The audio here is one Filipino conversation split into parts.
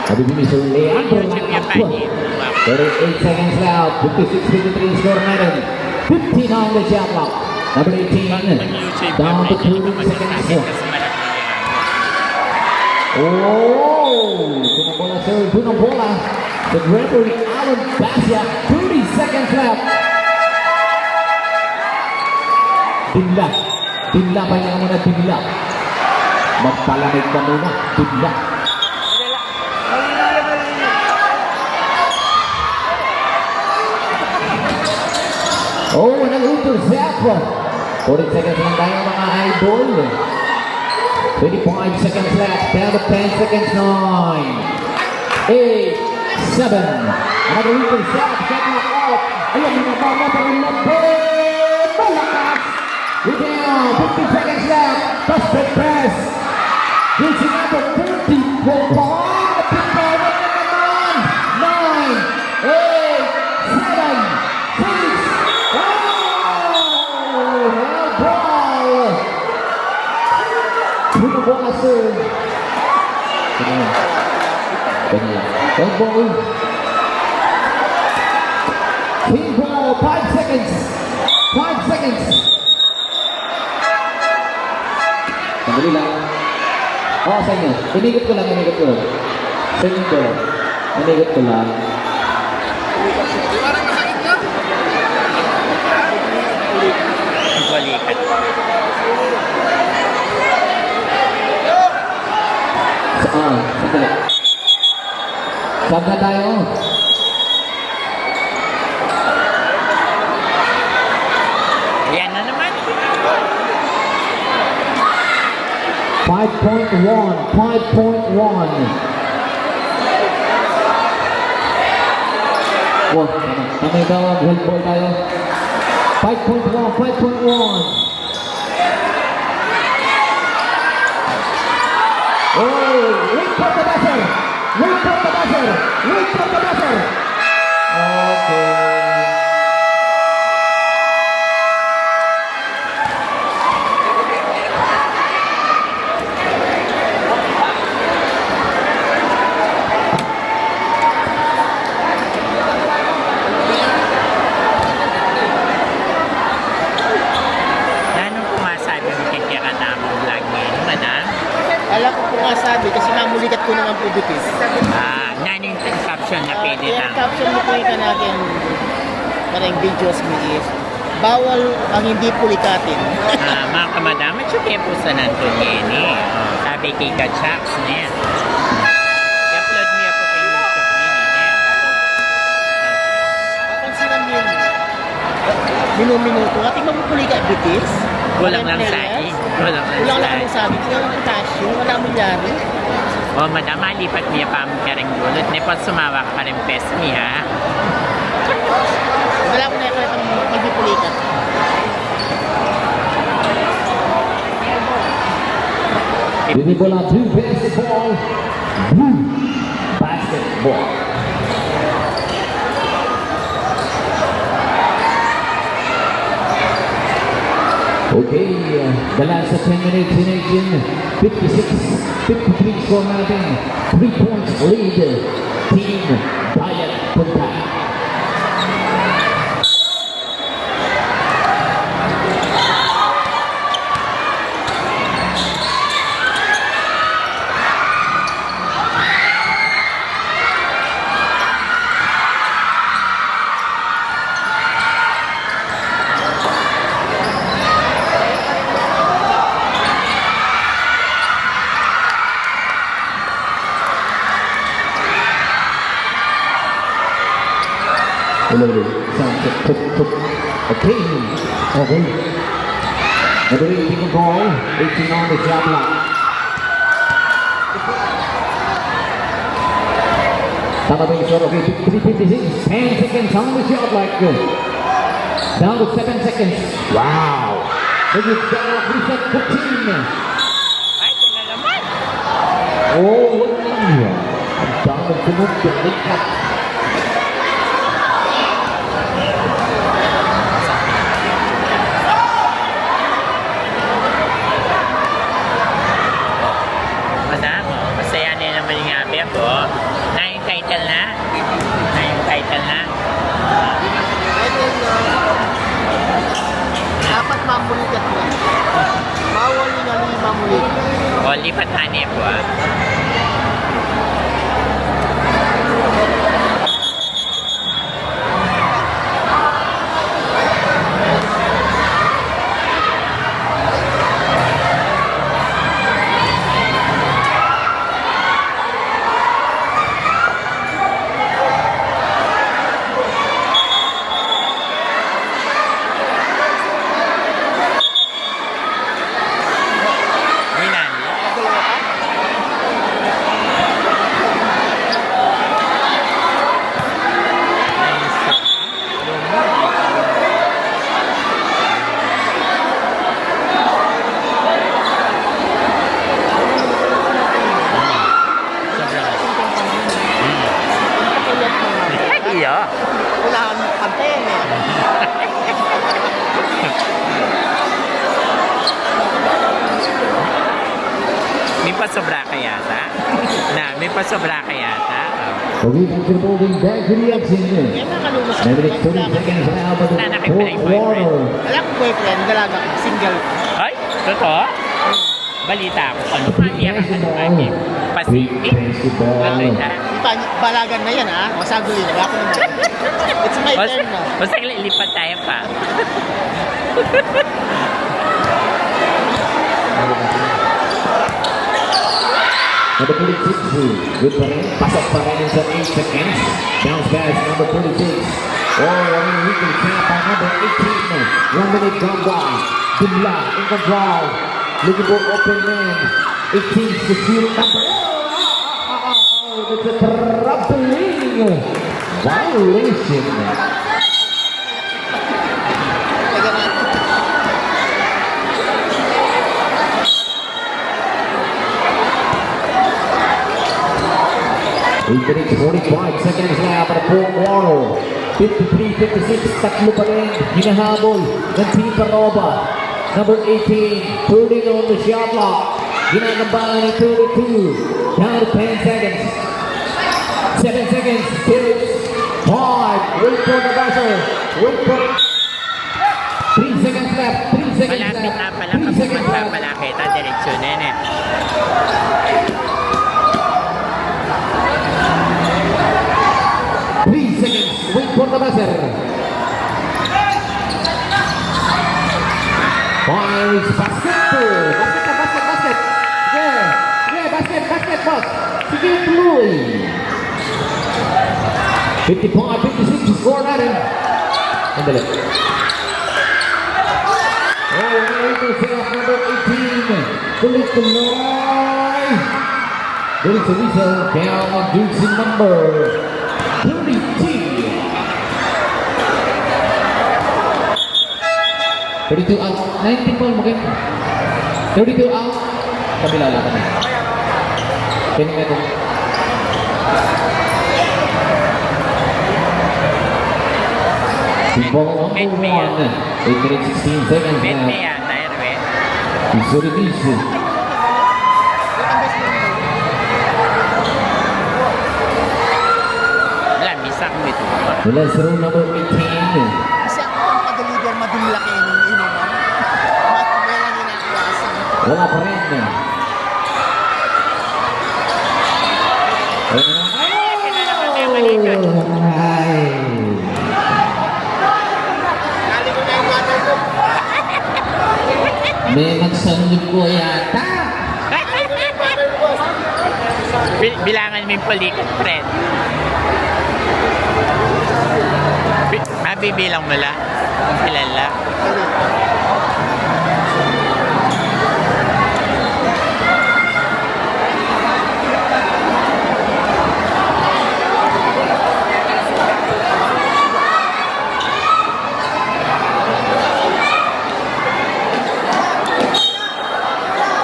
Nabibigay sa Leandro Lacapua. 38 seconds left. 56-53 score natin. 15 on the shot clock. Number 18. Down to 2 seconds. Oh! Punang bola sir. Punang bola. The referee Alan Basia. 30 seconds left. Dinla. Dinla pa niya muna. Dinla. Magpalamig ka muna. Dinla. Oh, nag-intercept. 40 seconds lang tayo mga idol. 25 seconds left. Down to 10 seconds. 9, 8, 7. Another intercept. Shot knock out. Ayan, mga bala pa rin lapit. Malakas. We're down. 50 seconds left. Prospect press. Reaching number 30. Ball. Big ball. Wag na naman. 9, 8, 7, 6. Punang bola sir. Ganyan. Ball. Team ball. 5 seconds. 5 seconds. Sandali lang. Oo, sa inyo. Inigot ko lang. Sa inyo ko lang. Inigot ko lang. Balikan. Sandali. Saan na tayo? Ayan na naman. 5.1. 5.1. Wah, tama yung tawag. Hold ball tayo. 5.1. 5.1. Oh, wait for the buzzer. Wait for the buzzer. Wait for the buzzer. Okay. Ano po masabi mo kay kaya katamang vlog ngayon, madam? Alam ko po nga sabi kasi mamulikat ko naman po bitis. Naning caption na pwede Yung lang. caption mo po yung natin parang videos mo is bawal ang hindi pulikatin. Mga kamadam, at yung po sa nandun ngayon eh. Sabi kay Kachaps na yan. I-upload niya po kay YouTube ngayon eh. Papansinan mo yun. Minuto. At mapupulikat bitis. Kulang lang saing. Kulang Kulang lang lang ang sabi. Kulang lang potassium. Wala mo yari. madam, malipat niya pa ang karang gulot. Nepot sumawa ka rin pes niya. Wala ko na yung magpipulikat. Ini bola blue basketball. Blue basketball. Okay, the last 10 minutes in action. 56-53 score natin. 3 points lead. Team Dayat Punta. Hello, sound check, okay, okay. Number 18 ball, 18 on the shot clock. Tama ba yung shot? Okay, 3:56, 10 seconds on the shot clock. Down to 7 seconds. Wow. Maybe down, reset 14. Ay, tingnan naman. Oh, wow. Ang dami sunod, balikat. Madam, masaya na naman yung happy ako. Na yung title na? Na yung title na? And then, dapat mamulikat mo. Bawal yung mamulit. O, lipat hanip po ah. Milan. Sobra. Iya. Wala kang pantayan eh. May pasobra ka yata? May pasobra ka yata? Okay, back to the moving back to the action. Kaya nakalumos 9 minutes 30 seconds now for the Wala na fourth kayo boyfriend. quarter. Wala akong boyfriend, dalaga ko, single. Ay, totoo? Balita ako. Ano kami ang kami? Pacific? Ano na? Balagan na yan ha, masaguli na. Ako naman. It's my turn na. Basta lipat tayo pa. Number 46, good pa rin. Pasok pa rin sa 8 seconds. Bounce pass, number 46. We can tap by number 18. 1 minute gone by. Dibla in control. Looking for open man. 18 to shoot number. That's a troubling violation. Talaga na. Eight minutes, 45 seconds now para the fourth quarter. 53-56, tatlo pa rin. Hinahabol ng Team Paroba. Number 18, turning on the shot clock. Ginagabahan ni 32. Down to 10 seconds. 7 seconds, 6, 5. Wait for the buzzer. Wait for 3 seconds left. 3 seconds Malapit left. na pala 3 kapag seconds left. magpapalakita, direksyonin eh. Wait for the buzzer. Fires basket. Basket. Basket, boss. Sige, tuloy. 55-56, score natin. Sandali. Ito sila number 18. Tuloy. There's a whistle down on Dukes number 32. 32 out. 19 ball mungkin. 32 out. Kabila lang kami. Pwede nga ito. Ball number 1. 8 minutes 16 seconds Bet me now. yata, Erwin. Isuritisu. Wala, misak mo ito. Mula sa room number 18. Kasi ako ang pag-deliver madumlaki ng inuman. At walang ginagawasan. Wala pa rin. Ay! Kali ko na yung water ko. May nagsandog ko yata. Kali ko na yung water ko. Bilangan mo yung palikot, friend. Mabibilang mo lang. Ilan lang.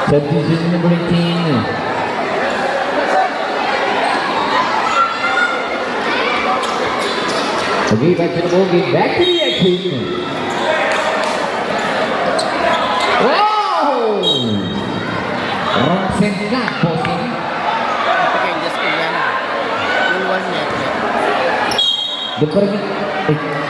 Subdivision number 18. Okay, back to the ball game. Back to the action. Wow! Wrong send ka, bossing. Okay, just ko yan ah. Doon pa rin.